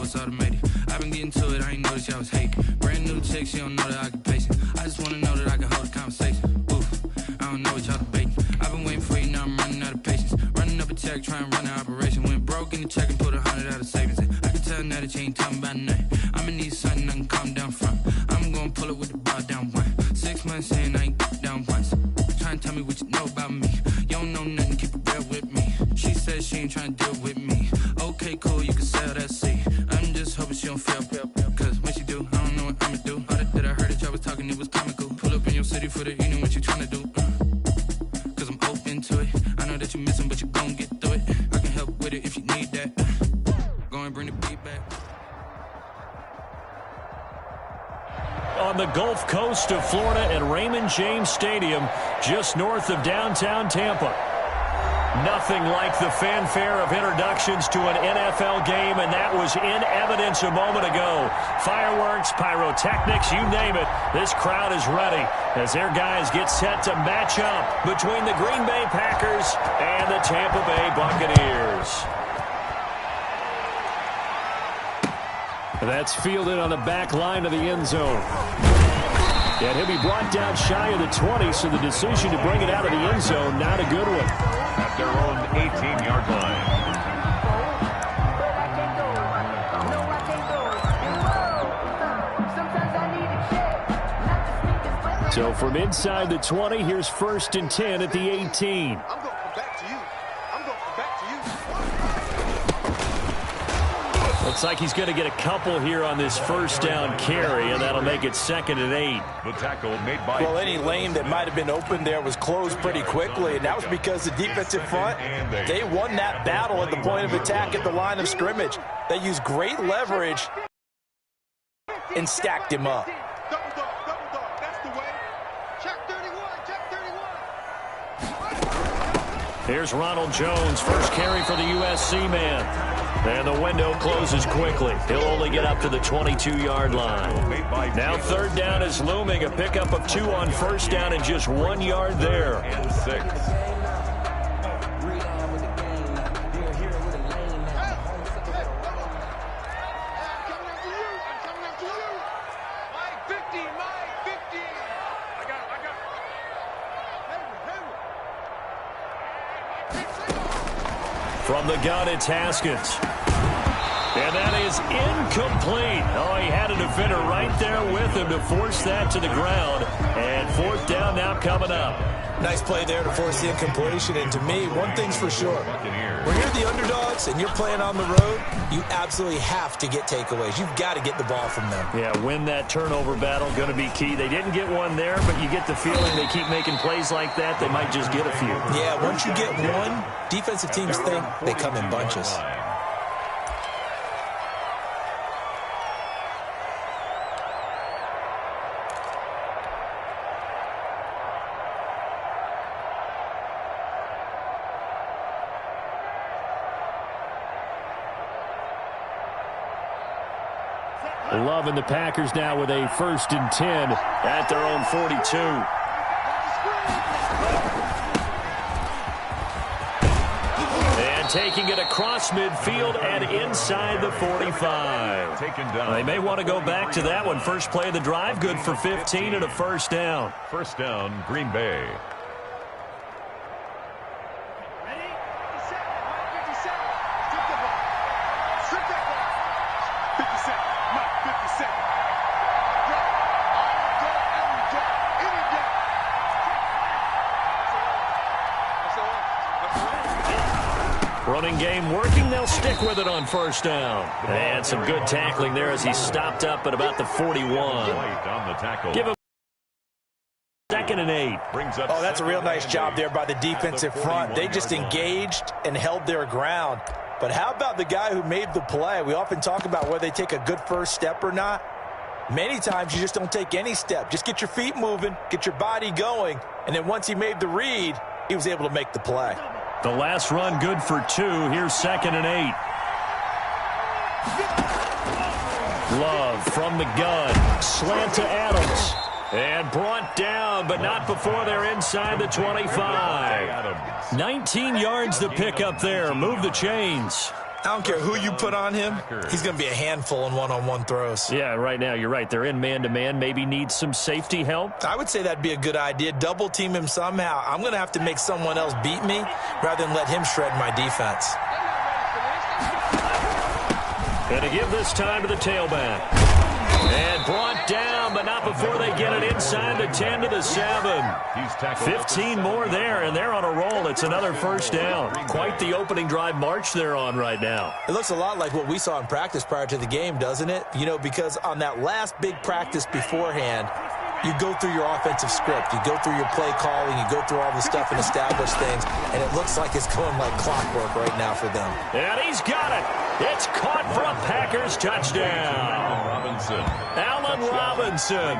how it's automated. I've been getting to it, I ain't noticed y'all was hating. Brand new chick, she don't know that I can pace it. I just wanna know that I can hold a conversation. Oof, I don't know what y'all debating. I've been waiting for you, now I'm running out of patience. Running up a check, trying to run an operation. Went broke in the check and put 100 out of savings in. I can tell now that you ain't talking about nothing. I'ma need something I can calm down from. I'm gonna pull it with the bar down one. 6 months in, I ain't down once. Trying to tell me what you know about me. You don't know nothing, keep it real with me. She said she ain't trying to deal with me. Okay, cool, you can sell that seat. I'm just hoping she don't fail. Cause when she do, I don't know what I'ma do. All that I heard that y'all was talking, it was comical. Pull up in your city for the evening, what you trying to do? Cause I'm open to it. I know that you're missing, but you gon' get through it. I can help with it if you need that. Go and bring the beat back. On the Gulf Coast of Florida at Raymond James Stadium, just north of downtown Tampa. Nothing like the fanfare of introductions to an NFL game, and that was in evidence a moment ago. Fireworks, pyrotechnics, you name it. This crowd is ready as their guys get set to match up between the Green Bay Packers and the Tampa Bay Buccaneers. That's fielded on the back line of the end zone. And he'll be brought down shy of the 20, so the decision to bring it out of the end zone, not a good one. At their own 18-yard line. So from inside the 20, here's 1st and 10 at the 18. I'm going to come back to you. I'm going to come back to you. Looks like he's going to get a couple here on this first down carry, and that'll make it 2nd and 8. The tackle made by... Well, any lane that might have been open there was closed pretty quickly, and that was because the defensive front, they won that battle at the point of attack at the line of scrimmage. They used great leverage and stacked him up. Double dog. That's the way. Check 31. Here's Ronald Jones, first carry for the USC man. And the window closes quickly. He'll only get up to the 22-yard line. Now 3rd down is looming. A pickup of 2 on 1st down and just 1 yard there. And 6. From the gun, it's Haskins. And that is incomplete. Oh, he had a defender right there with him to force that to the ground. And 4th down now coming up. Nice play there to force the incompletion. And to me, one thing's for sure. When you're the underdogs and you're playing on the road, you absolutely have to get takeaways. You've got to get the ball from them. Yeah, win that turnover battle, going to be key. They didn't get one there, but you get the feeling they keep making plays like that, they might just get a few. Yeah, once you get one, defensive teams think they come in bunches. Loving the Packers now with a 1st and 10 at their own 42. And taking it across midfield and inside the 45. Taken down. They may want to go back to that one. First play of the drive, good for 15 and a 1st down. 1st down, Green Bay. Running game working. They'll stick with it on 1st down. And some good tackling there as he stopped up at about the 41. Give him 2nd and 8. Oh, that's a real nice job there by the defensive front. They just engaged and held their ground. But how about the guy who made the play? We often talk about whether they take a good first step or not. Many times you just don't take any step. Just get your feet moving, get your body going, and then once he made the read, he was able to make the play. The last run good for 2. Here's 2nd and 8. Love from the gun. Slant to Adams. And brought down, but not before they're inside the 25. 19 yards to pick up there. Move the chains. I don't care who you put on him. He's going to be a handful in one-on-one throws. Yeah, right now, you're right. They're in man-to-man. Maybe need some safety help. I would say that'd be a good idea. Double team him somehow. I'm going to have to make someone else beat me rather than let him shred my defense. And to give this time to the tailback. And brought down, but not before they get it inside the 10 to the 7. 15 more there, and they're on a roll. It's another first down. Quite the opening drive march they're on right now. It looks a lot like what we saw in practice prior to the game, doesn't it? You know, because on that last big practice beforehand, you go through your offensive script. You go through your play calling. You go through all the stuff and establish things. And it looks like it's going like clockwork right now for them. And he's got it. It's caught for a Packers touchdown. Allen Robinson,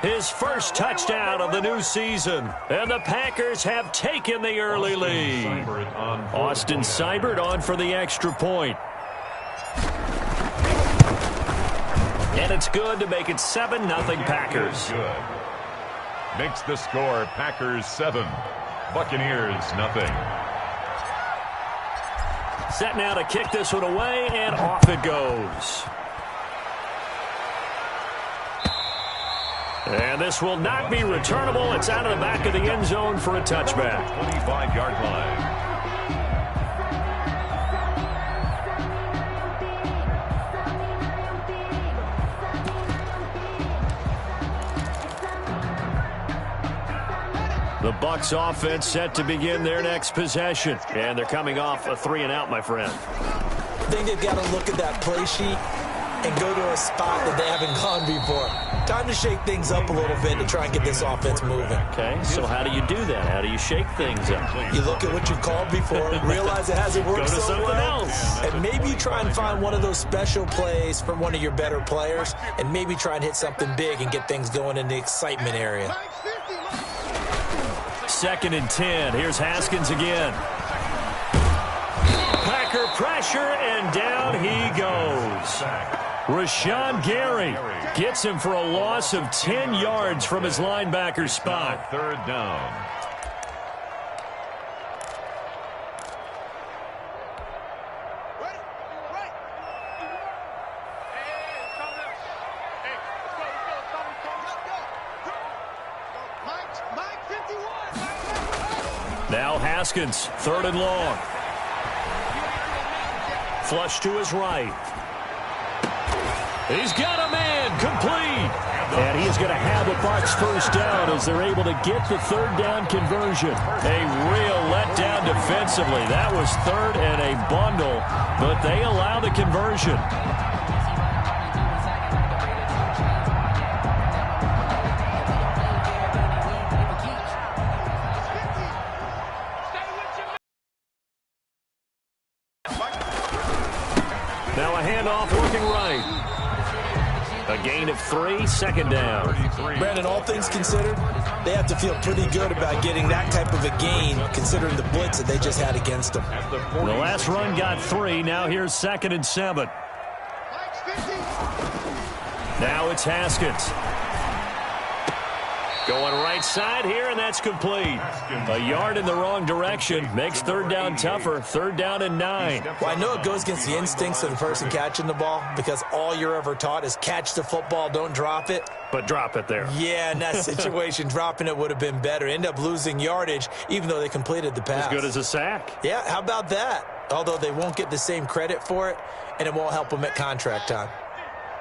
his first touchdown of the new season. And the Packers have taken the early lead. Austin Seibert on for the extra point. And it's good to make it 7-0 Packers. Good. Makes the score Packers 7, Buccaneers nothing. Set now to kick this one away, and off it goes. And this will not be returnable. It's out of the back of the end zone for a touchback. 25-yard line. The Bucs offense set to begin their next possession. And they're coming off a 3-and-out, my friend. I think they've got to look at that play sheet and go to a spot that they haven't gone before. Time to shake things up a little bit to try and get this offense moving. Okay, so how do you do that? How do you shake things up? You look at what you've called before, realize it hasn't worked Go to so something well, else. and maybe you try and find one of those special plays from one of your better players, and maybe try and hit something big and get things going in the excitement area. 2nd and 10. Here's Haskins again. Packer pressure, and down he goes. Rashawn Gary gets him for a loss of 10 yards from his linebacker spot. 3rd down. Now Haskins, 3rd and long. Flush to his right. He's got a man, complete. And he is going to have the Bucs first down as they're able to get the 3rd down conversion. A real letdown defensively. That was 3rd and a bundle, but they allow the conversion. Now a handoff looking right. A gain of 3, 2nd down. Brandon, all things considered, they have to feel pretty good about getting that type of a gain considering the blitz that they just had against them. The last run got 3. Now here's 2nd and 7. Now it's Haskins. Going right side here, and that's complete. A yard in the wrong direction makes 3rd down tougher. 3rd down and 9. Well, I know it goes against the instincts of the person catching the ball because all you're ever taught is catch the football, don't drop it. But drop it there. Yeah, in that situation, dropping it would have been better. End up losing yardage, even though they completed the pass. As good as a sack. Yeah, how about that? Although they won't get the same credit for it, and it won't help them at contract time.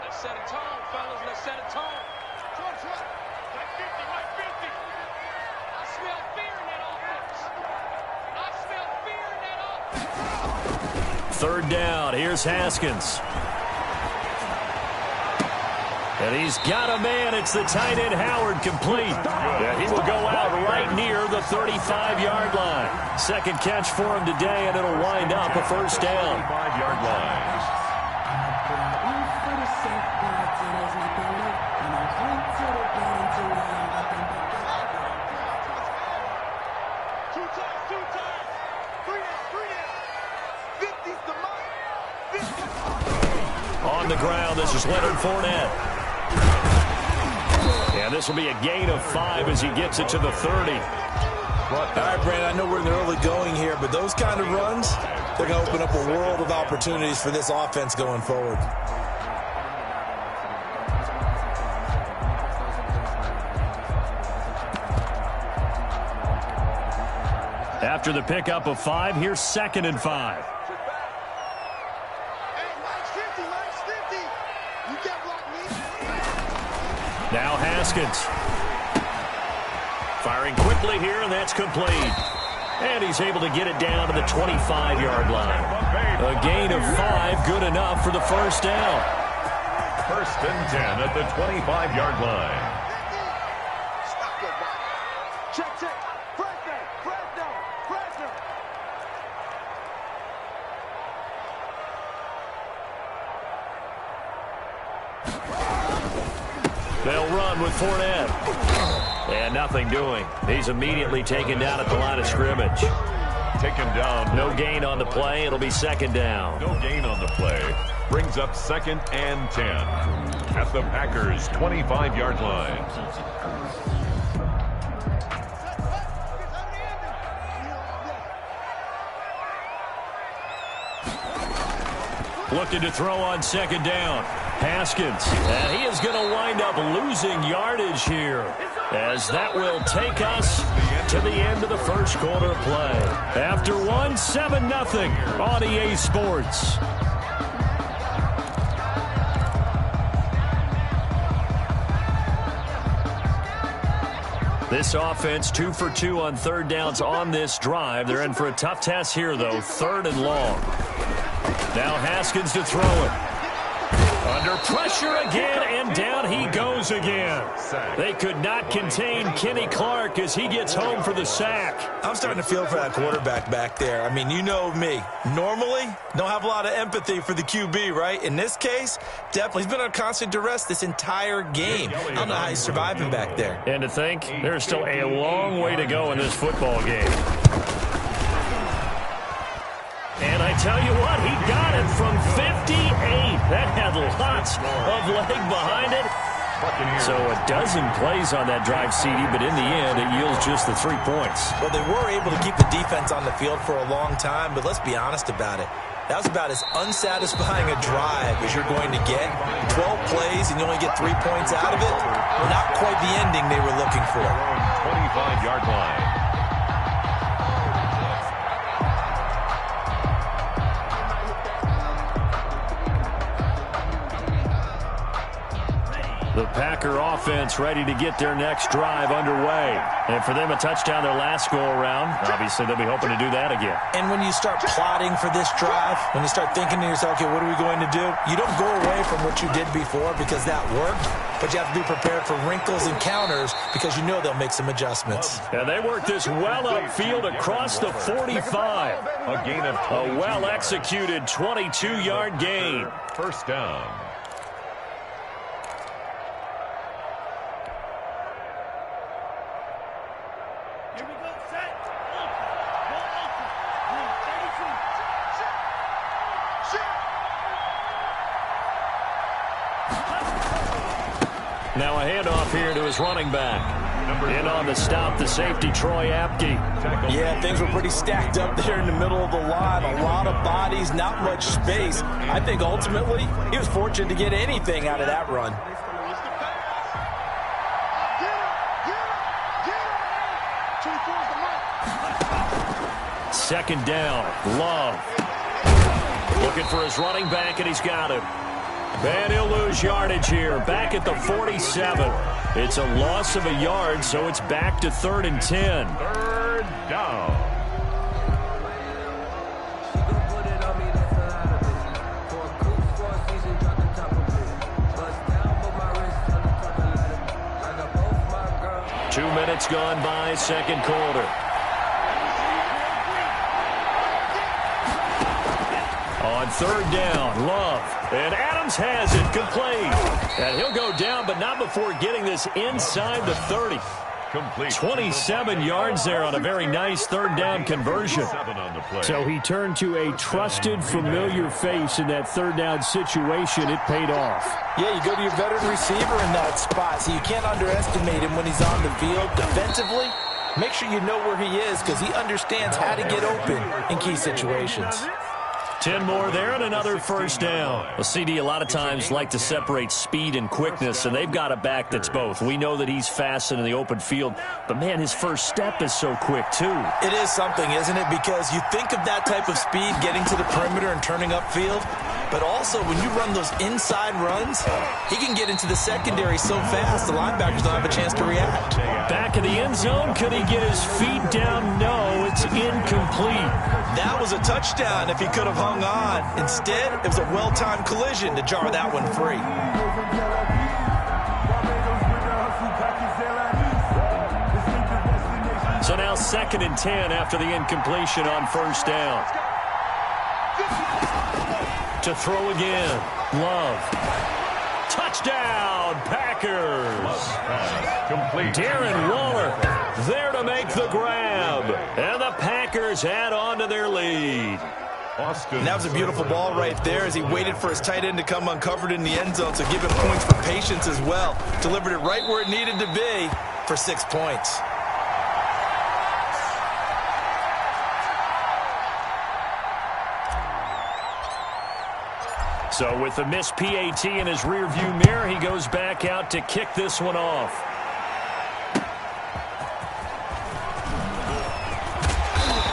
Let's set a tone, fellas. Let's set a tone. Right 50, right 50. I smell fear in that offense. 3rd down. Here's Haskins. And he's got a man. It's the tight end Howard, complete. And he will go out right near the 35-yard line. 2nd catch for him today, and it'll wind up a first down. 5-yard line. Two times. 3 down. 50's the mark. 50. On the ground, this is Leonard Fournette. And this will be a gain of 5 as he gets it to the 30. All right, Brandon, I know we're in the early going here, but those kind of runs, they're going to open up a world of opportunities for this offense going forward. After the pickup of 5, here's 2nd and 5. Now Haskins. Firing quickly here, and that's complete. And he's able to get it down to the 25-yard line. A gain of 5, good enough for the first down. 1st and 10 at the 25-yard line. Check. Fresno. They'll run with Fournette. And nothing doing. He's immediately taken down at the line of scrimmage. Taken down. No gain on the play. It'll be 2nd down. No gain on the play. Brings up 2nd and 10 at the Packers' 25-yard line. Looking to throw on 2nd down. Haskins. And he is going to wind up losing yardage here, as that will take us to the end of the first quarter of play. After 1, 7-0 on EA Sports. This offense 2 for 2 on 3rd downs on this drive. They're in for a tough test here, though. 3rd and long. Now Haskins to throw it. Under pressure again, and down he goes again. They could not contain Kenny Clark as he gets home for the sack. I'm starting to feel for that quarterback back there. I mean, you know me. Normally, don't have a lot of empathy for the QB, right? In this case, definitely. He's been under constant duress this entire game. I don't know how he's surviving back there. And to think, there's still a long way to go in this football game. And I tell you what, he got it from 58. That had lots of leg behind it. So a dozen plays on that drive, CD, but in the end, it yields just the 3 points. Well, they were able to keep the defense on the field for a long time, but let's be honest about it. That was about as unsatisfying a drive as you're going to get. 12 plays and you only get 3 points out of it. Not quite the ending they were looking for. 25-yard line. The Packer offense ready to get their next drive underway. And for them, a touchdown their last go-around. Obviously, they'll be hoping to do that again. And when you start plotting for this drive, when you start thinking to yourself, okay, what are we going to do? You don't go away from what you did before because that worked, but you have to be prepared for wrinkles and counters because you know they'll make some adjustments. And they work this well upfield across the 45. A gain of 22. A well-executed 22-yard gain. 1st down. Now a handoff here to his running back. In on the stop, the safety, Troy Apke. Yeah, things were pretty stacked up there in the middle of the line. A lot of bodies, not much space. I think ultimately he was fortunate to get anything out of that run. Second down, Love. Looking for his running back, and he's got him. And he'll lose yardage here, back at the 47. It's a loss of a yard, so it's back to 3rd and 10. 3rd down. Two minutes gone by, second quarter. On 3rd down, Love. And Adams has it, complete. And he'll go down, but not before getting this inside the 30. Complete. 27 yards there on a very nice 3rd down conversion. So he turned to a trusted, familiar face in that 3rd down situation. It paid off. Yeah, you go to your veteran receiver in that spot, so you can't underestimate him when he's on the field defensively. make sure you know where he is because he understands how to get open in key situations. 10 more there and another first down. Well, CD a lot of times like to separate speed and quickness, and they've got a back that's both. We know that he's fast in the open field, but, man, his first step is so quick, too. It is something, isn't it? Because you think of that type of speed getting to the perimeter and turning upfield, but also when you run those inside runs, he can get into the secondary so fast the linebackers don't have a chance to react. Back in the end zone, could he get his feet down? No, it's incomplete. That was a touchdown if he could have hung on. Instead, it was a well-timed collision to jar that one free. So now 2nd and 10 after the incompletion on first down. To throw again. Love. Touchdown, Packers. Complete. Darren Waller there to make the grab. And the Packers add on to their lead. And that was a beautiful ball right there as he waited for his tight end to come uncovered in the end zone, so give him points for patience as well. Delivered it right where it needed to be for 6 points. So with the missed PAT in his rearview mirror, he goes back out to kick this one off.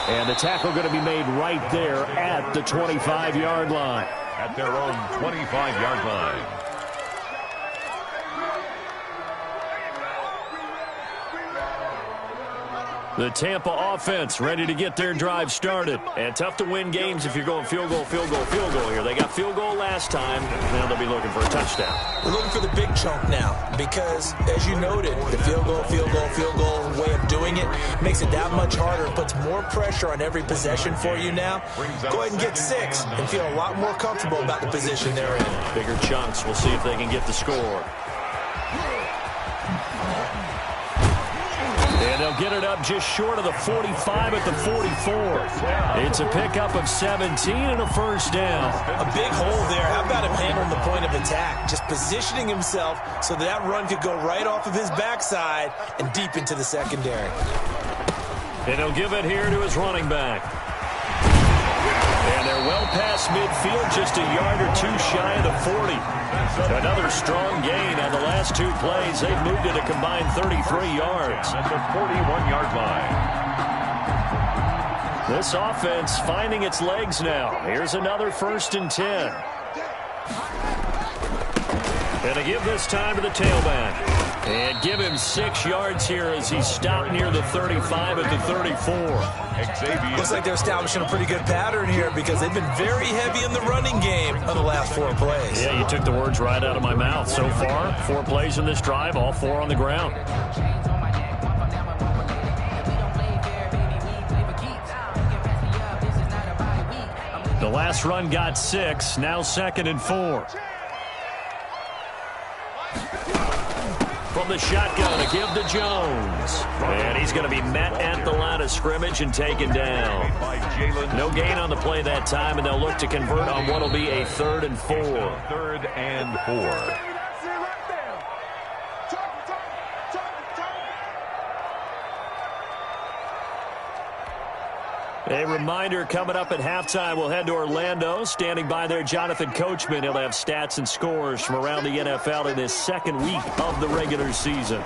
And the tackle going to be made right there at the 25-yard line. At their own 25-yard line. The Tampa offense ready to get their drive started. And tough to win games if you're going field goal, field goal, field goal here. They got field goal last time. Now they'll be looking for a touchdown. We're looking for the big chunk now because, as you noted, the field goal way of doing it makes it that much harder and puts more pressure on every possession for you now. Go ahead and get 6 and feel a lot more comfortable about the position they're in. Bigger chunks. We'll see if they can get the score. And they'll get it up just short of the 45 at the 44. It's a pickup of 17 and a first down. A big hole there. How about him handling the point of attack? Just positioning himself so that run could go right off of his backside and deep into the secondary. And he'll give it here to his running back. And they're well past midfield, just a yard or two shy of the 40. Another strong gain on the last 2 plays. They've moved it a combined 33 yards. At the 41-yard line. This offense finding its legs now. Here's another 1st and 10. And to give this time to the tailback. And give him 6 yards here as he stopped near the 35 at the 34. Looks like they're establishing a pretty good pattern here because they've been very heavy in the running game on the last 4 plays. Yeah, you took the words right out of my mouth. So far, 4 plays in this drive, all 4 on the ground. The last run got 6, now 2nd and 4. From the shotgun to give to Jones. And he's going to be met at the line of scrimmage and taken down. No gain on the play that time, and they'll look to convert on what will be a 3rd and 4. 3rd and 4. A reminder coming up at halftime, we'll head to Orlando. Standing by there, Jonathan Coachman. He'll have stats and scores from around the NFL in this 2nd week of the regular season.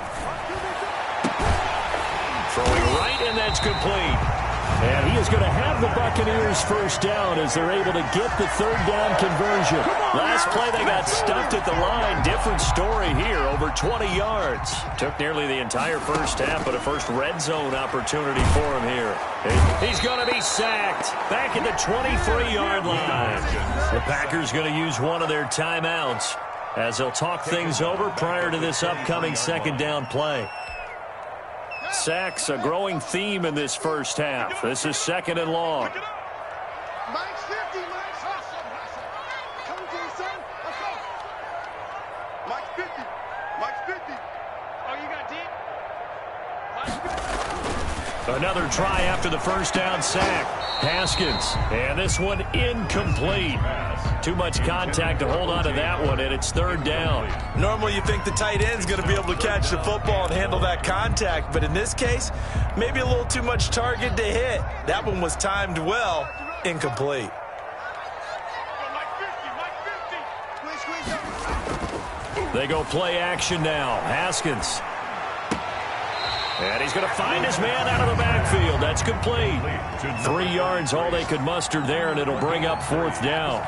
Throwing right, and that's complete. And he is going to have the Buccaneers first down as they're able to get the 3rd down conversion. Last play, they got stuffed at the line. Different story here, over 20 yards. Took nearly the entire first half, but a first red zone opportunity for him here. He's going to be sacked back at the 23-yard line. The Packers going to use one of their timeouts as they'll talk things over prior to this upcoming 2nd down play. Sacks, a growing theme in this first half. This is 2nd and long. Mike's 50, Mike's hustle. Come to the sun. Let's go. Mike's 50. Mike's 50. Oh, you got deep? Mike's 50. Another try after the first down sack. Haskins, and this one incomplete. Too much contact to hold on to that one, and it's third down. Normally you think the tight end's going to be able to catch the football and handle that contact, but in this case, maybe a little too much target to hit. That one was timed well, incomplete. They go play action now. Haskins. And he's going to find his man out of the backfield. That's complete. 3 yards, all they could muster there, and it'll bring up fourth down.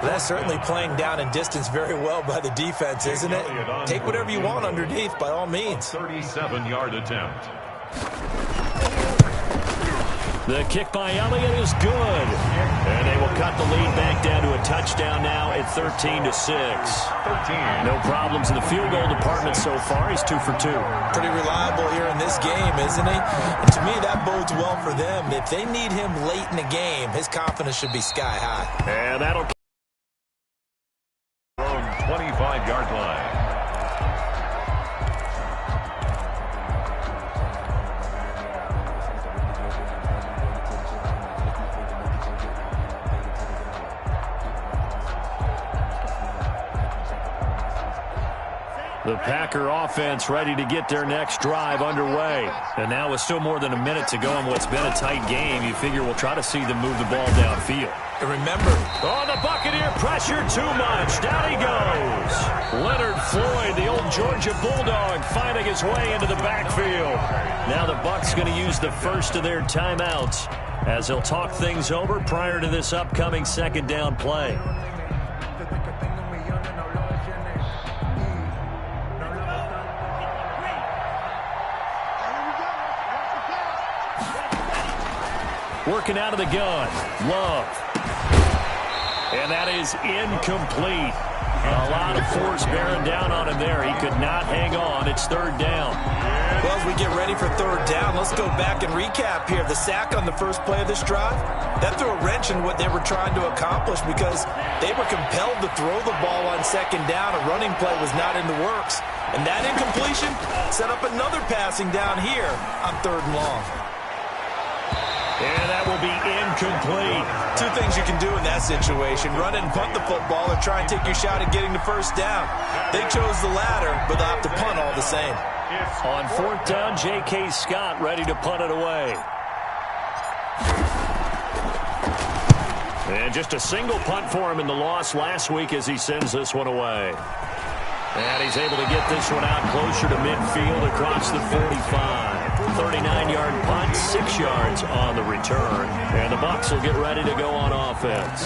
That's certainly playing down and distance very well by the defense, isn't it? Take whatever you want underneath, by all means. 37-yard attempt. The kick by Elliott is good. And they will cut the lead back down to a touchdown now at 13-6. No problems in the field goal department so far. He's 2 for 2. Pretty reliable here in this game, isn't he? And to me, that bodes well for them. If they need him late in the game, his confidence should be sky high. And that'll From 25-yard line. The Packer offense ready to get their next drive underway. And now with still more than a minute to go in what's been a tight game, you figure we'll try to see them move the ball downfield. And remember, the Buccaneer pressure too much. Down he goes. Leonard Floyd, the old Georgia Bulldog, finding his way into the backfield. Now the Bucs going to use the first of their timeouts as they'll talk things over prior to this upcoming second down play. Working out of the gun. Love. And that is incomplete. A lot of force bearing down on him there. He could not hang on. It's third down. Well, as we get ready for third down, let's go back and recap here. The sack on the first play of this drive, that threw a wrench in what they were trying to accomplish because they were compelled to throw the ball on second down. A running play was not in the works. And that incompletion set up another passing down here on third and long. And that will be incomplete. Two things you can do in that situation, run and punt the football or try and take your shot at getting the first down. They chose the latter, but they'll have to punt all the same. On fourth down, J.K. Scott ready to punt it away. And just a single punt for him in the loss last week as he sends this one away. And he's able to get this one out closer to midfield across the 45. 39-yard punt, 6 yards on the return. And the Bucs will get ready to go on offense.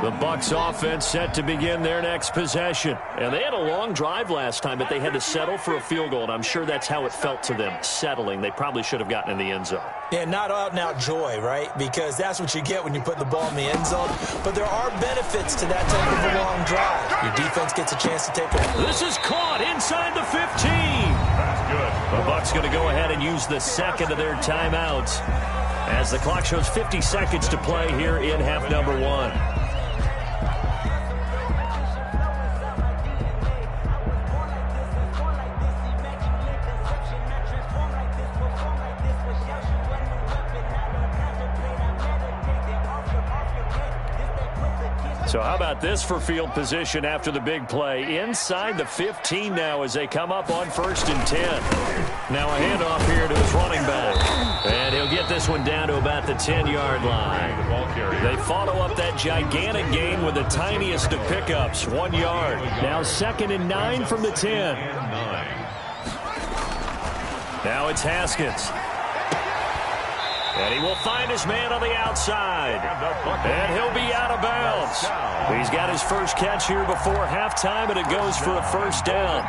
The Bucs offense set to begin their next possession. And they had a long drive last time, but they had to settle for a field goal. And I'm sure that's how it felt to them, settling. They probably should have gotten in the end zone. Yeah, not out-and-out joy, right? Because that's what you get when you put the ball in the end zone. But there are benefits to that type of a long drive. Your defense gets a chance to take a... This is caught inside the 15. That's good. The Bucs going to go ahead and use the second of their timeouts as the clock shows 50 seconds to play here in half number 1. So how about this for field position after the big play? Inside the 15 now as they come up on 1st and 10. Now a handoff here to his running back. And he'll get this one down to about the 10-yard line. They follow up that gigantic gain with the tiniest of pickups, 1 yard. Now 2nd and 9 from the 10. Now it's Haskins. And he will find his man on the outside. And he'll be out of bounds. He's got his first catch here before halftime, and it goes for a first down.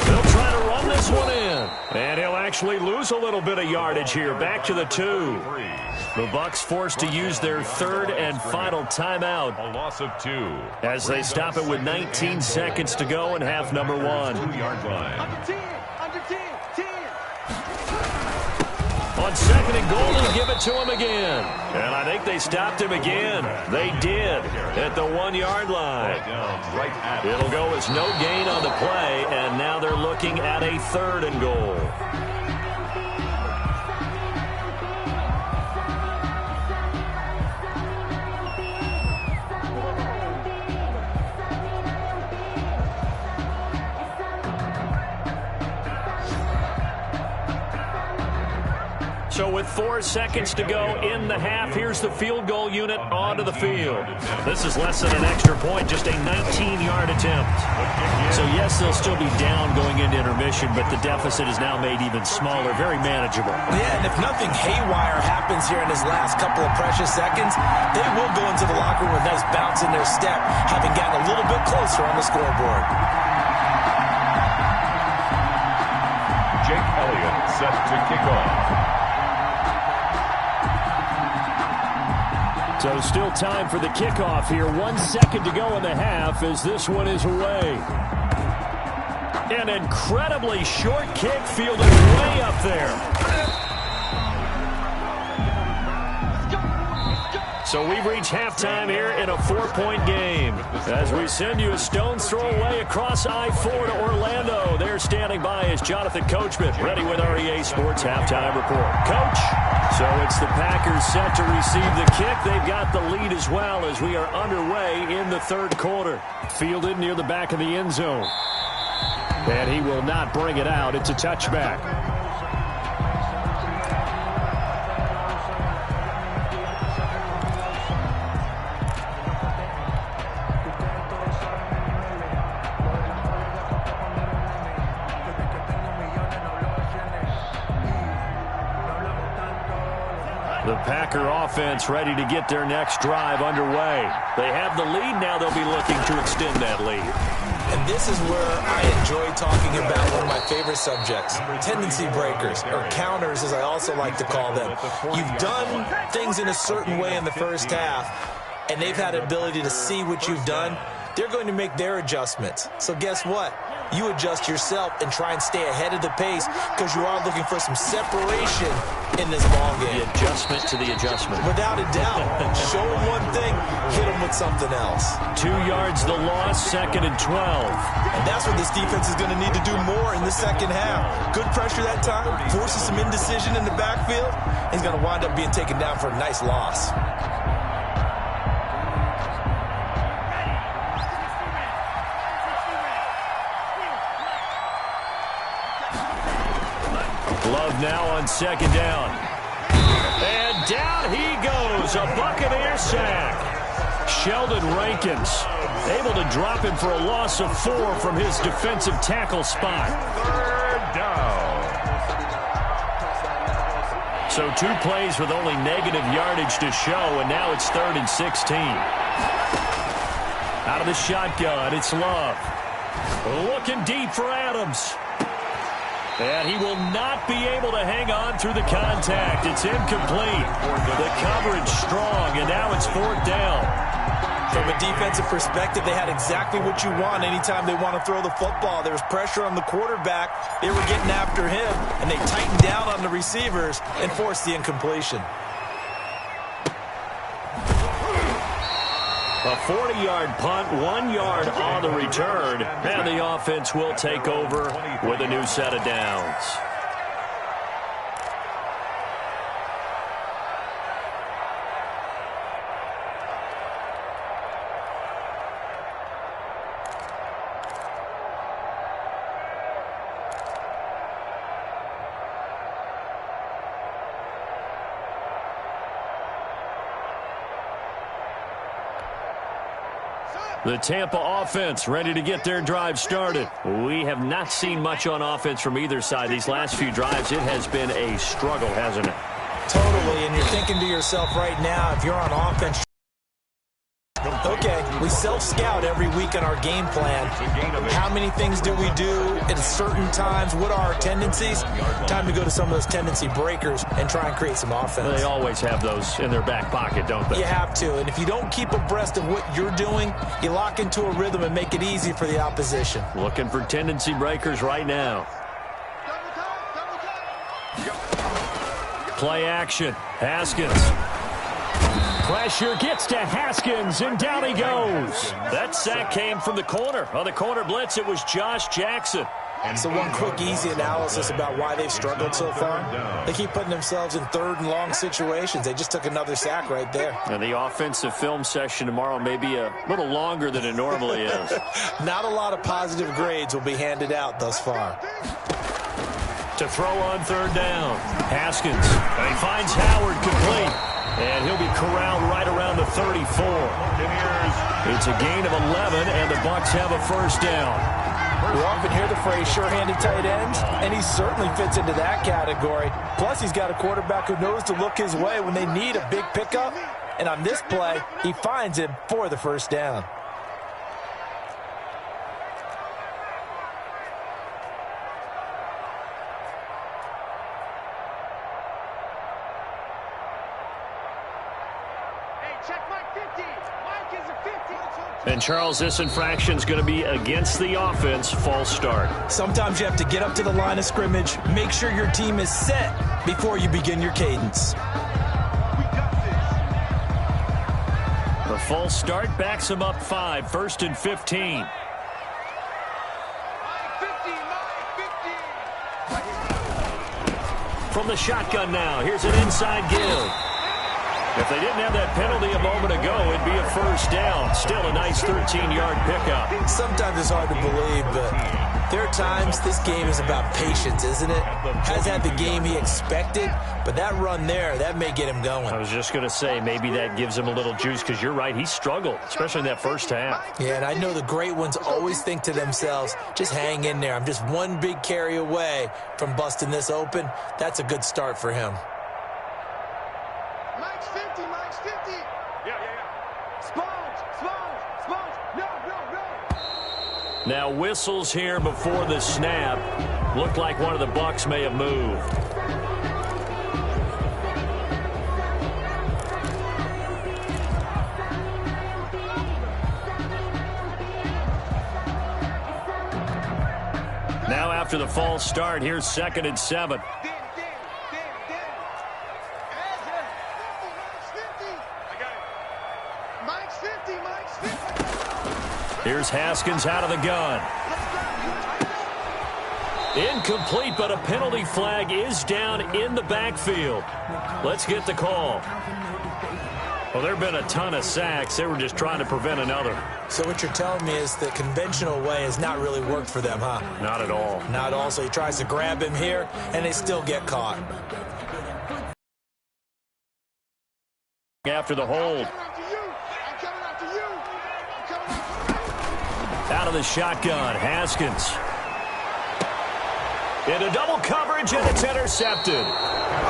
They'll try to run this one in. And he'll actually lose a little bit of yardage here. Back to the 2. The Bucs forced to use their third and final timeout. A loss of 2. As they stop it with 19 seconds to go in half number 1. 2-yard line. On on second and goal and give it to him again. And I think they stopped him again. They did at the 1-yard line. It'll go as no gain on the play, and now they're looking at a 3rd and goal. So with 4 seconds to go in the half, here's the field goal unit onto the field. This is less than an extra point, just a 19-yard attempt. So yes, they'll still be down going into intermission, but the deficit is now made even smaller, very manageable. Yeah, and if nothing haywire happens here in his last couple of precious seconds, they will go into the locker room with a nice bounce in their step, having gotten a little bit closer on the scoreboard. Jake Elliott set to kick off. So still time for the kickoff here. 1 second to go in the half as this one is away. An incredibly short kick fielded way up there. So we've reached halftime here in a 4-point game. As we send you a stone's throw away across I-4 to Orlando. There standing by is Jonathan Coachman, ready with our EA Sports Halftime Report. Coach? So it's the Packers set to receive the kick. They've got the lead as well as we are underway in the 3rd quarter. Fielded near the back of the end zone. And he will not bring it out. It's a touchback. The Packer offense ready to get their next drive underway. They have the lead. Now they'll be looking to extend that lead. And this is where I enjoy talking about one of my favorite subjects, tendency breakers, or counters as I also like to call them. You've done things in a certain way in the first half, and they've had the ability to see what you've done. They're going to make their adjustments. So guess what? You adjust yourself and try and stay ahead of the pace because you are looking for some separation in this ballgame. The adjustment to the adjustment. Without a doubt. Show them one thing, hit them with something else. 2 yards the loss, 2nd and 12. And that's what this defense is going to need to do more in the second half. Good pressure that time, forces some indecision in the backfield. He's going to wind up being taken down for a nice loss. Love now on 2nd down. And down he goes. A Buccaneer sack. Sheldon Rankins able to drop him for a loss of 4 from his defensive tackle spot. 3rd down. So 2 plays with only negative yardage to show, and now it's 3rd and 16. Out of the shotgun, it's Love. Looking deep for Adams. And he will not be able to hang on through the contact. It's incomplete. The coverage strong, and now it's 4th down. From a defensive perspective, they had exactly what you want anytime they want to throw the football. There was pressure on the quarterback. They were getting after him, and they tightened down on the receivers and forced the incompletion. A 40-yard punt, 1 yard on the return, and the offense will take over with a new set of downs. The Tampa offense ready to get their drive started. We have not seen much on offense from either side. These last few drives, it has been a struggle, hasn't it? Totally, and you're thinking to yourself right now, if you're on offense, okay, we self-scout every week in our game plan. How many things do we do at certain times? What are our tendencies? Time to go to some of those tendency breakers and try and create some offense. They always have those in their back pocket, don't they? You have to, and if you don't keep abreast of what you're doing, you lock into a rhythm and make it easy for the opposition. Looking for tendency breakers right now. Play action. Haskins. Pressure gets to Haskins, and down he goes. That sack came from the corner. On the corner blitz, it was Josh Jackson. So one quick, easy analysis about why they've struggled so far. They keep putting themselves in third and long situations. They just took another sack right there. And the offensive film session tomorrow may be a little longer than it normally is. Not a lot of positive grades will be handed out thus far. To throw on third down. Haskins. And he finds Howard complete. And he'll be corralled right around the 34. It's a gain of 11, and the Bucs have a first down. We often hear the phrase sure-handed tight ends, and he certainly fits into that category. Plus, he's got a quarterback who knows to look his way when they need a big pickup. And on this play, he finds him for the first down. And, Charles, this infraction is going to be against the offense, false start. Sometimes you have to get up to the line of scrimmage, make sure your team is set before you begin your cadence. The false start backs him up 5, 1st and 15. From the shotgun now, here's an inside give. If they didn't have that penalty a moment ago, it'd be a first down. Still a nice 13-yard pickup. Sometimes it's hard to believe, but there are times this game is about patience, isn't it? Has had the game he expected, but that run there, that may get him going. I was just going to say, maybe that gives him a little juice, because you're right, he struggled, especially in that first half. Yeah, and I know the great ones always think to themselves, just hang in there. I'm just one big carry away from busting this open. That's a good start for him. Now whistles here before the snap. Looked like one of the Bucs may have moved. Now after the false start, here's 2nd and 7. Here's Haskins out of the gun. Incomplete, but a penalty flag is down in the backfield. Let's get the call. Well, there have been a ton of sacks. They were just trying to prevent another. So what you're telling me is the conventional way has not really worked for them, huh? Not at all. Not at all. So he tries to grab him here, and they still get caught. After the hold. Out of the shotgun, Haskins. Into double coverage, and it's intercepted.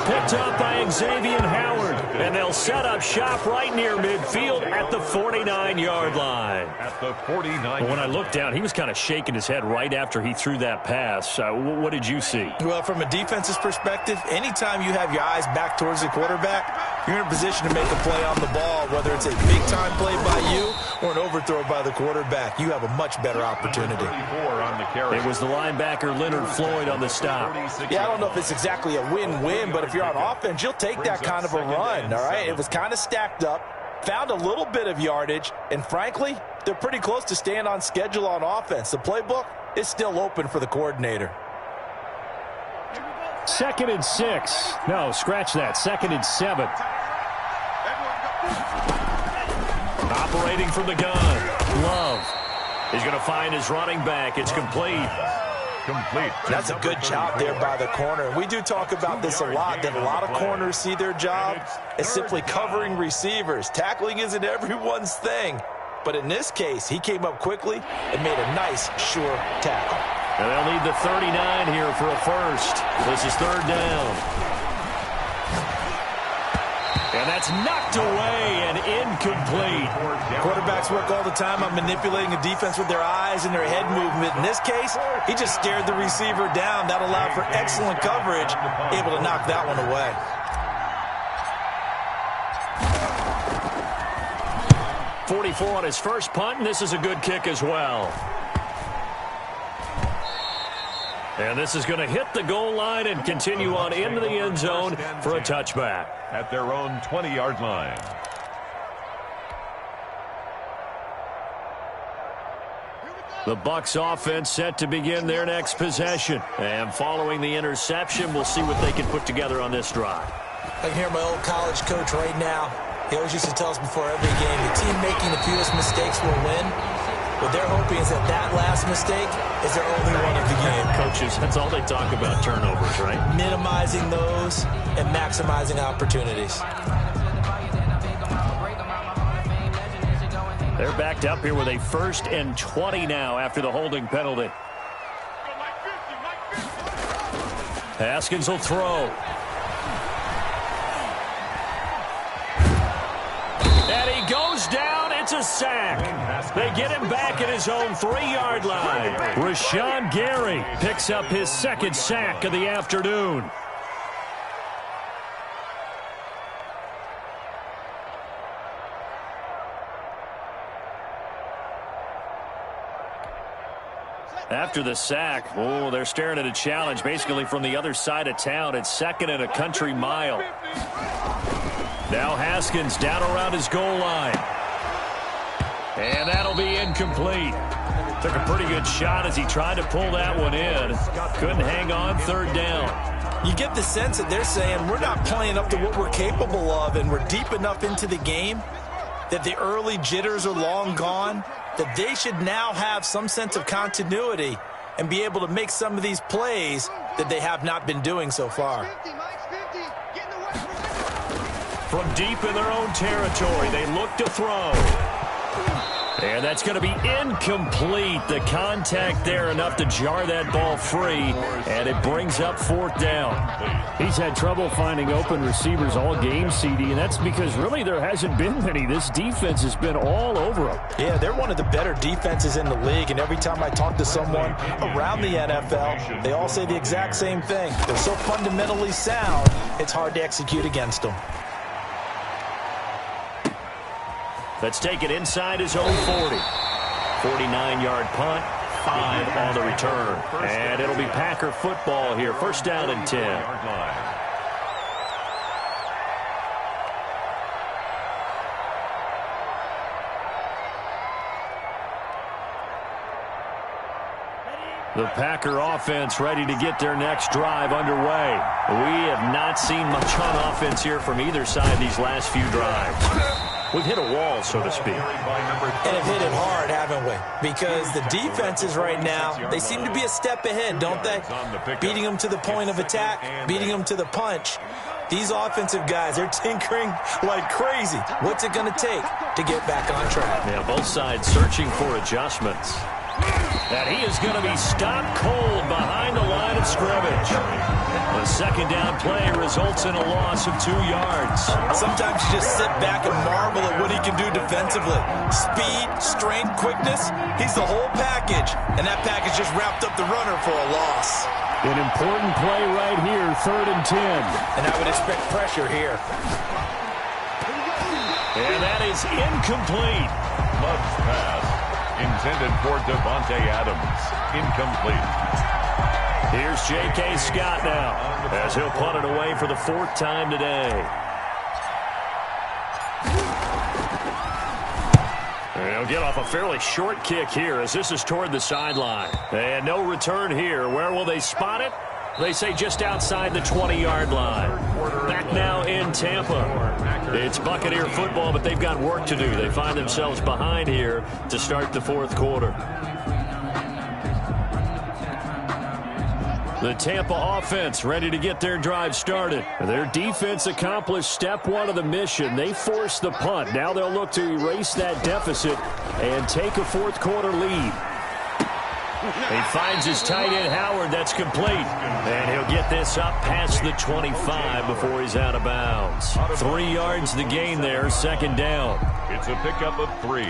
Picked up by Xavier Howard, and they'll set up shop right near midfield at the 49-yard line. At the 49. When I looked down, he was kind of shaking his head right after he threw that pass. What did you see? Well, from a defense's perspective, anytime you have your eyes back towards the quarterback, you're in a position to make a play on the ball, whether it's a big-time play by you or an overthrow by the quarterback. You have a much better opportunity. It was the linebacker Leonard Floyd on the stop. Yeah, I don't know if it's exactly a win-win, but if you're on offense, you'll take that kind of a run, all right? It was kind of stacked up, found a little bit of yardage, and frankly, they're pretty close to staying on schedule on offense. The playbook is still open for the coordinator. 2nd and 6. No, scratch that. 2nd and 7. Operating from the gun. Love. He's going to find his running back. It's complete. That's a good job there by the corner. We do talk about this a lot, that a lot of corners see their job as simply covering receivers. Tackling isn't everyone's thing. But in this case, he came up quickly and made a nice, sure tackle. And they'll need the 39 here for a first. This is 3rd down. And that's knocked away and incomplete. Quarterbacks work all the time on manipulating a defense with their eyes and their head movement. In this case, he just stared the receiver down. That allowed for excellent coverage, able to knock that one away. .44 on his first punt, and this is a good kick as well. And this is going to hit the goal line and continue on into the end zone for a touchback. At their own 20-yard line. The Bucs offense set to begin their next possession. And following the interception, we'll see what they can put together on this drive. I can hear my old college coach right now. He always used to tell us before every game, the team making the fewest mistakes will win. What they're hoping is that last mistake is their only one of the game. Coaches, that's all they talk about, turnovers, right? Minimizing those and maximizing opportunities. They're backed up here with a 1st and 20 now after the holding penalty. Haskins will throw. And he goes down. It's a sack. They get him back at his own 3-yard line. Rashawn Gary picks up his 2nd sack of the afternoon. After the sack, they're staring at a challenge basically from the other side of town. It's 2nd and a country mile. Now Haskins down around his goal line. And that'll be incomplete. Took a pretty good shot as he tried to pull that one in. Couldn't hang on, 3rd down. You get the sense that they're saying we're not playing up to what we're capable of, and we're deep enough into the game that the early jitters are long gone, that they should now have some sense of continuity and be able to make some of these plays that they have not been doing so far. From deep in their own territory, they look to throw. And that's going to be incomplete. The contact there enough to jar that ball free, and it brings up 4th down. He's had trouble finding open receivers all game, CD, and that's because really there hasn't been many. This defense has been all over him. Yeah, they're one of the better defenses in the league, and every time I talk to someone around the NFL, they all say the exact same thing. They're so fundamentally sound, it's hard to execute against them. Let's take it inside his own 40. 49-yard punt, 5 on the return. And it'll be Packer football here. 1st down and 10. The Packer offense ready to get their next drive underway. We have not seen much on offense here from either side these last few drives. We've hit a wall, so to speak. And have hit it hard, haven't we? Because the defenses right now, they seem to be a step ahead, don't they? Beating them to the point of attack, beating them to the punch. These offensive guys, they're tinkering like crazy. What's it going to take to get back on track? Yeah, both sides searching for adjustments. And he is going to be stopped cold behind the line of scrimmage. The 2nd down play results in a loss of 2 yards. Sometimes you just sit back and marvel at what he can do defensively. Speed, strength, quickness, he's the whole package. And that package just wrapped up the runner for a loss. An important play right here, 3rd and 10. And I would expect pressure here. And that is incomplete. Love's pass. Intended for Devontae Adams. Incomplete. Here's J.K. Scott now as he'll punt it away for the 4th time today. He'll get off a fairly short kick here as this is toward the sideline. And no return here. Where will they spot it? They say just outside the 20-yard line. Back now in Tampa. It's Buccaneer football, but they've got work to do. They find themselves behind here to start the 4th quarter. The Tampa offense ready to get their drive started. Their defense accomplished step 1 of the mission. They forced the punt. Now they'll look to erase that deficit and take a 4th quarter lead. He finds his tight end, Howard. That's complete. And he'll get this up past the 25 before he's out of bounds. 3 yards the gain there, 2nd down. It's a pickup of 3.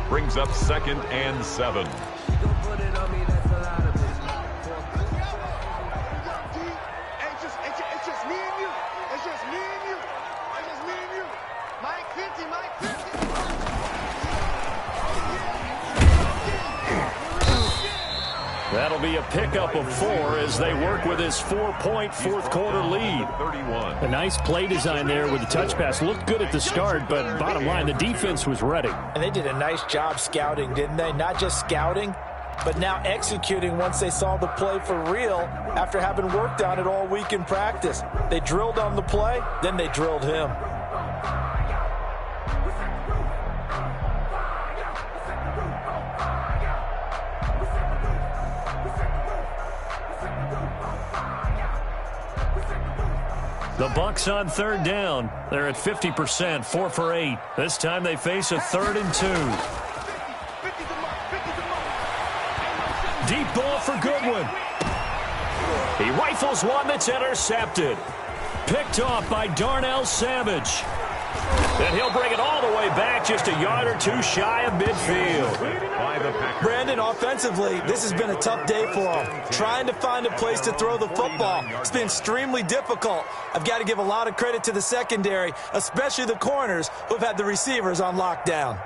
Brings up 2nd and 7. That'll be a pickup of 4 as they work with his 4-point fourth-quarter lead. 31. A nice play design there with the touch pass. Looked good at the start, but bottom line, the defense was ready. And they did a nice job scouting, didn't they? Not just scouting, but now executing once they saw the play for real after having worked on it all week in practice. They drilled on the play, then they drilled him. The Bucs on third down. They're at 50%, 4 for 8. This time they face a 3rd and 2. Deep ball for Goodwin. He rifles one that's intercepted. Picked off by Darnell Savage. And he'll bring it all the way back, just a yard or 2 shy of midfield. Brandon, offensively, this has been a tough day for him. Trying to find a place to throw the football. It's been extremely difficult. I've got to give a lot of credit to the secondary, especially the corners who've had the receivers on lockdown.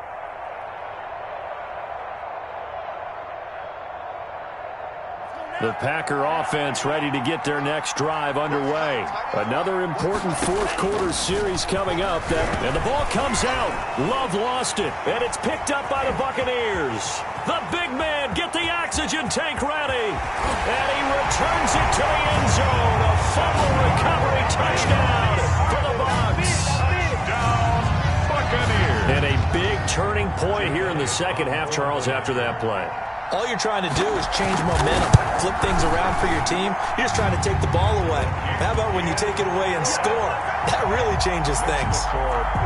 The Packer offense ready to get their next drive underway. Another important fourth-quarter series coming up. And the ball comes out. Love lost it, and it's picked up by the Buccaneers. The big man, get the oxygen tank ready. And he returns it to the end zone. A fumble recovery touchdown for the Bucs. Touchdown, Buccaneers. And a big turning point here in the second half, Charles, after that play. All you're trying to do is change momentum, flip things around for your team. You're just trying to take the ball away. How about when you take it away and score? That really changes things.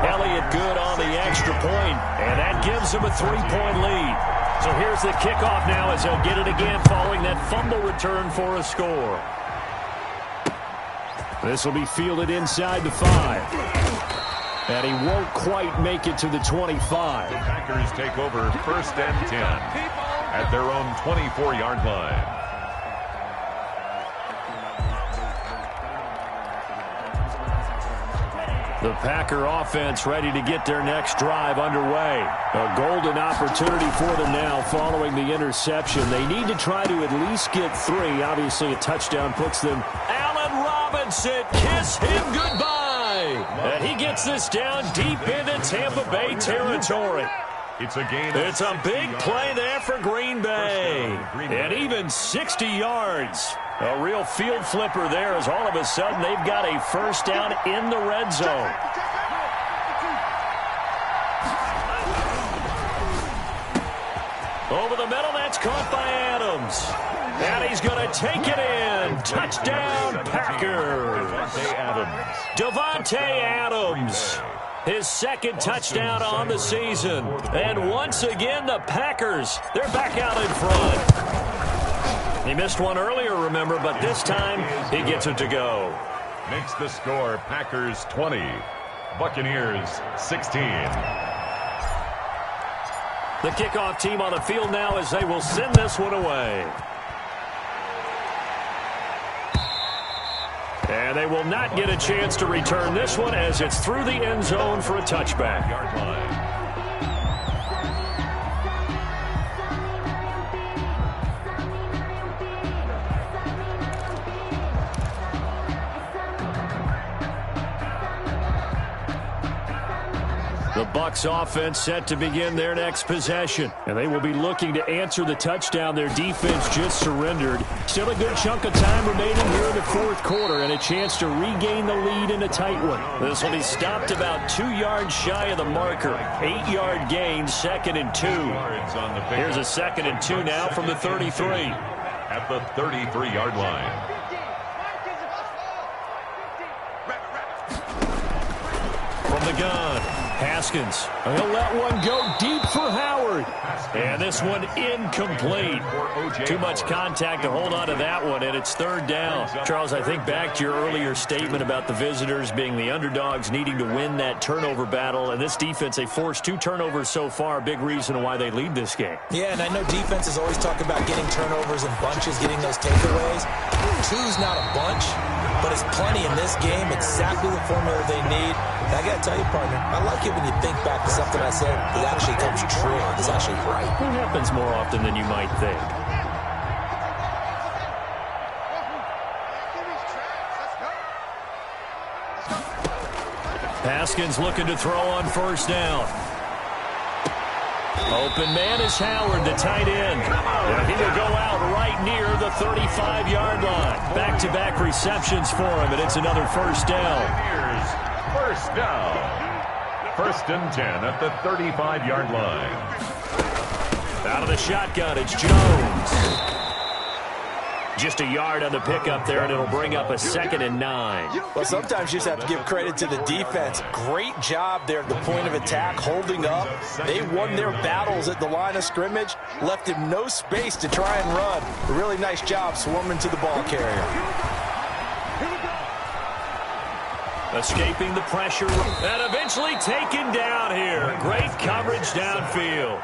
Elliott good on the extra point, and that gives him a 3-point lead. So here's the kickoff now as they'll get it again following that fumble return for a score. This will be fielded inside the 5. And he won't quite make it to the 25. The Packers take over 1st and 10. At their own 24-yard line. The Packer offense ready to get their next drive underway. A golden opportunity for them now following the interception. They need to try to at least get 3. Obviously, a touchdown puts them. Allen Robinson, kiss him goodbye. And he gets this down deep into Tampa Bay territory. It's a gain. It's a big play there for Green Bay. And even 60 yards. A real field flipper there as all of a sudden they've got a first down in the red zone. Over the middle, that's caught by Adams. And he's going to take it in. Touchdown, Packers. Devontae Adams. His second touchdown on the season. And once again, the Packers, they're back out in front. He missed one earlier, remember, but this time he gets it to go. Makes the score Packers 20, Buccaneers 16. The kickoff team on the field now as they will send this one away. And they will not get a chance to return this one as it's through the end zone for a touchback. Yard line. The Bucs offense set to begin their next possession. And they will be looking to answer the touchdown their defense just surrendered. Still a good chunk of time remaining here in the fourth quarter and a chance to regain the lead in a tight one. This will be stopped about 2 yards shy of the marker. 8-yard gain, 2nd and 2. Here's a 2nd and 2 now from the 33. At the 33-yard line. From the gun. Haskins, he'll let one go deep for Howard. And this one incomplete. Too much contact to hold on to that one, and it's 3rd down. Charles, I think back to your earlier statement about the visitors being the underdogs needing to win that turnover battle. And this defense, they forced 2 turnovers so far. Big reason why they lead this game. Yeah, and I know defenses always talk about getting turnovers in bunches, getting those takeaways. 2's not a bunch, but it's plenty in this game. Exactly the formula they need. And I got to tell you, partner, I like it when you think back to something I said that actually comes true. It's actually right. It happens more often than you might think. Haskins looking to throw on first down. Open man is Howard, the tight end. And he will go out right near the 35-yard line. Back-to-back receptions for him, and it's another first down. First down. 1st and 10 at the 35-yard line. Out of the shotgun, it's Jones. Just a yard on the pickup there, and it'll bring up a 2nd and 9. Well, sometimes you just have to give credit to the defense. Great job there at the point of attack, holding up. They won their battles at the line of scrimmage, left him no space to try and run. A really nice job swarming to the ball carrier. Escaping the pressure, and eventually taken down here. Great coverage downfield.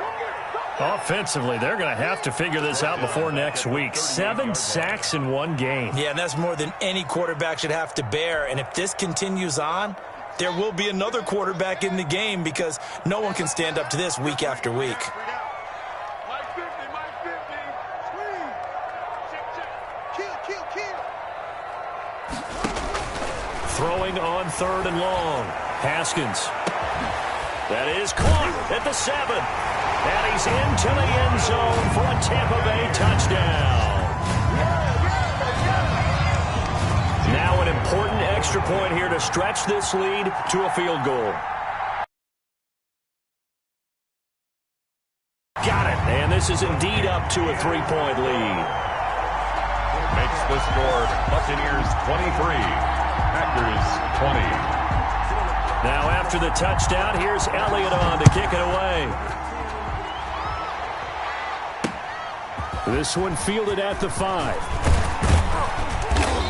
Offensively, they're going to have to figure this out before next week. 7 sacks in one game. Yeah, and that's more than any quarterback should have to bear. And if this continues on, there will be another quarterback in the game because no one can stand up to this week after week. Throwing on 3rd and long. Haskins. That is caught at the 7. And he's into the end zone for a Tampa Bay touchdown. Now an important extra point here to stretch this lead to a field goal. Got it. And this is indeed up to a 3-point lead. Makes the score Buccaneers 23, Packers 20. Now after the touchdown, here's Elliott on to kick it away. This one fielded at the 5.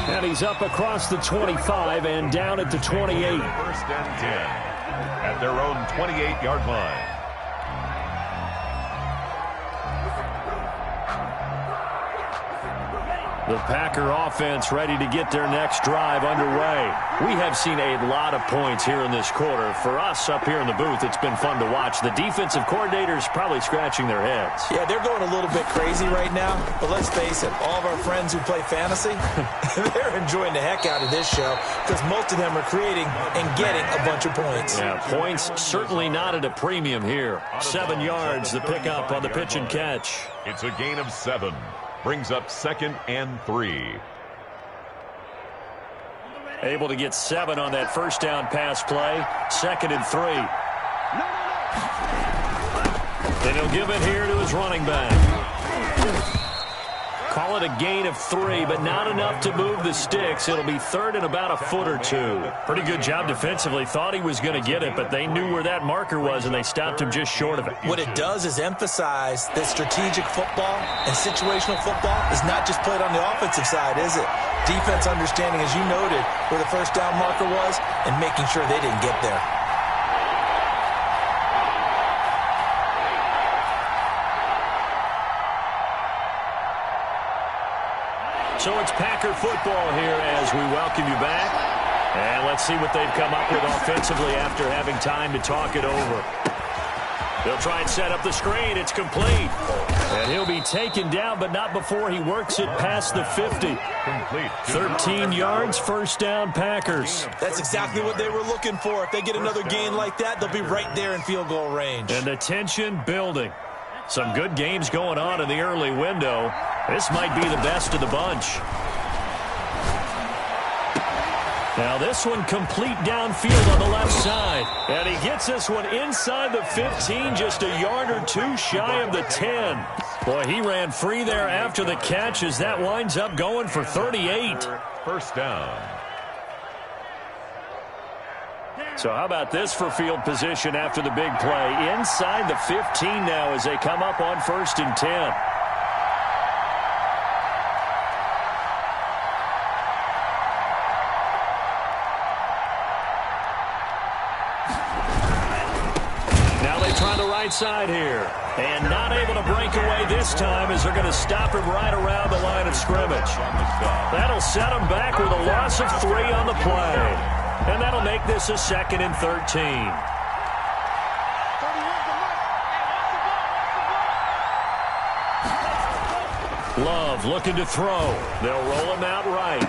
And he's up across the 25 and down at the 28. 1st and 10 at their own 28-yard line. The Packer offense ready to get their next drive underway. We have seen a lot of points here in this quarter. For us up here in the booth, it's been fun to watch. The defensive coordinators probably scratching their heads. Yeah, they're going a little bit crazy right now. But let's face it, all of our friends who play fantasy, they're enjoying the heck out of this show because most of them are creating and getting a bunch of points. Yeah, points certainly not at a premium here. 7 yards, the pickup on the pitch and catch. It's a gain of 7. Brings up 2nd and 3. Able to get 7 on that first down pass play. 2nd and 3. And he'll give it here to his running back. Call it a gain of 3, but not enough to move the sticks. It'll be 3rd and about a foot or 2. Pretty good job defensively. Thought he was going to get it, but they knew where that marker was, and they stopped him just short of it. What it does is emphasize that strategic football and situational football is not just played on the offensive side, is it? Defense understanding, as you noted, where the first down marker was and making sure they didn't get there. So it's Packer football here as we welcome you back. And let's see what they've come up with offensively after having time to talk it over. They'll try and set up the screen. It's complete. And he'll be taken down, but not before he works it past the 50. Complete. 13 yards, first down, Packers. That's exactly what they were looking for. If they get another gain like that, they'll be right there in field goal range. And the tension building. Some good games going on in the early window. This might be the best of the bunch. Now this one complete downfield on the left side. And he gets this one inside the 15, just a yard or 2 shy of the 10. Boy, he ran free there after the catch as that winds up going for 38. First down. So how about this for field position after the big play? Inside the 15 now as they come up on 1st and 10. Now they try the right side here. And not able to break away this time as they're going to stop him right around the line of scrimmage. That'll set him back with a loss of 3 on the play. And that'll make this a 2nd and 13. Love looking to throw. They'll roll him out right.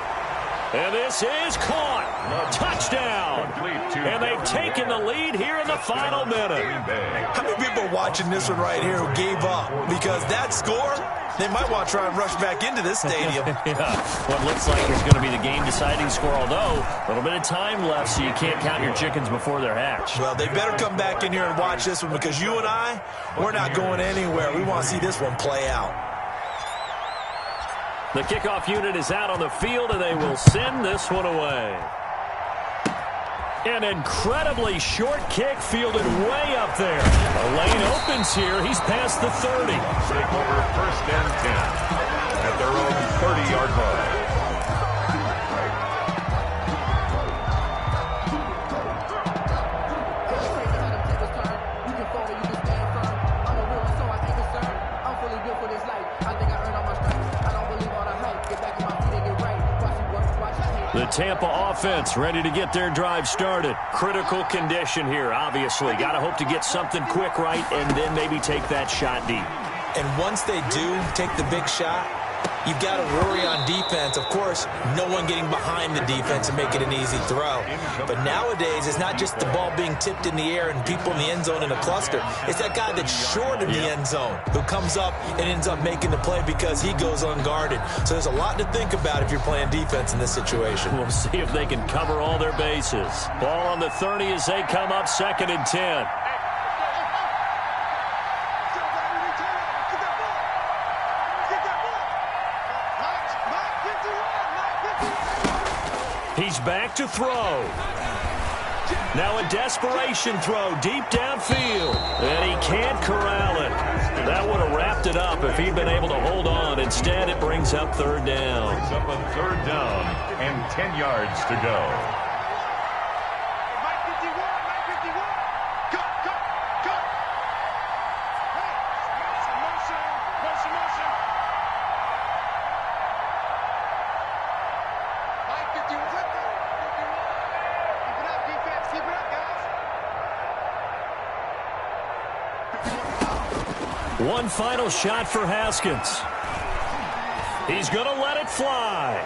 And this is caught. Touchdown. And they've taken the lead here in the final minute. How many people are watching this one right here who gave up? Because that score, they might want to try and rush back into this stadium. Yeah, what looks like is going to be the game-deciding score, although a little bit of time left, so you can't count your chickens before they're hatched. Well, they better come back in here and watch this one, because you and I, we're not going anywhere. We want to see this one play out. The kickoff unit is out on the field, and they will send this one away. An incredibly short kick fielded way up there. A lane opens here. He's past the 30. Take over 1st and 10 at their own 30-yard line. The Tampa offense ready to get their drive started. Critical condition here, obviously. Got to hope to get something quick right and then maybe take that shot deep. And once they do take the big shot, you've got to worry on defense. Of course, no one getting behind the defense and make it an easy throw. But nowadays, it's not just the ball being tipped in the air and people in the end zone in a cluster. It's that guy that's short of the end zone who comes up and ends up making the play because he goes unguarded. So there's a lot to think about if you're playing defense in this situation. We'll see if they can cover all their bases. Ball on the 30 as they come up 2nd and 10. He's back to throw. Now a desperation throw deep downfield. And he can't corral it. That would have wrapped it up if he'd been able to hold on. Instead, it brings up 3rd down. Brings up a 3rd down and 10 yards to go. One final shot for Haskins. He's going to let it fly.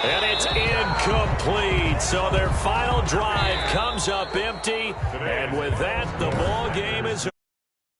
And it's incomplete. So their final drive comes up empty. And with that, the ball game is over.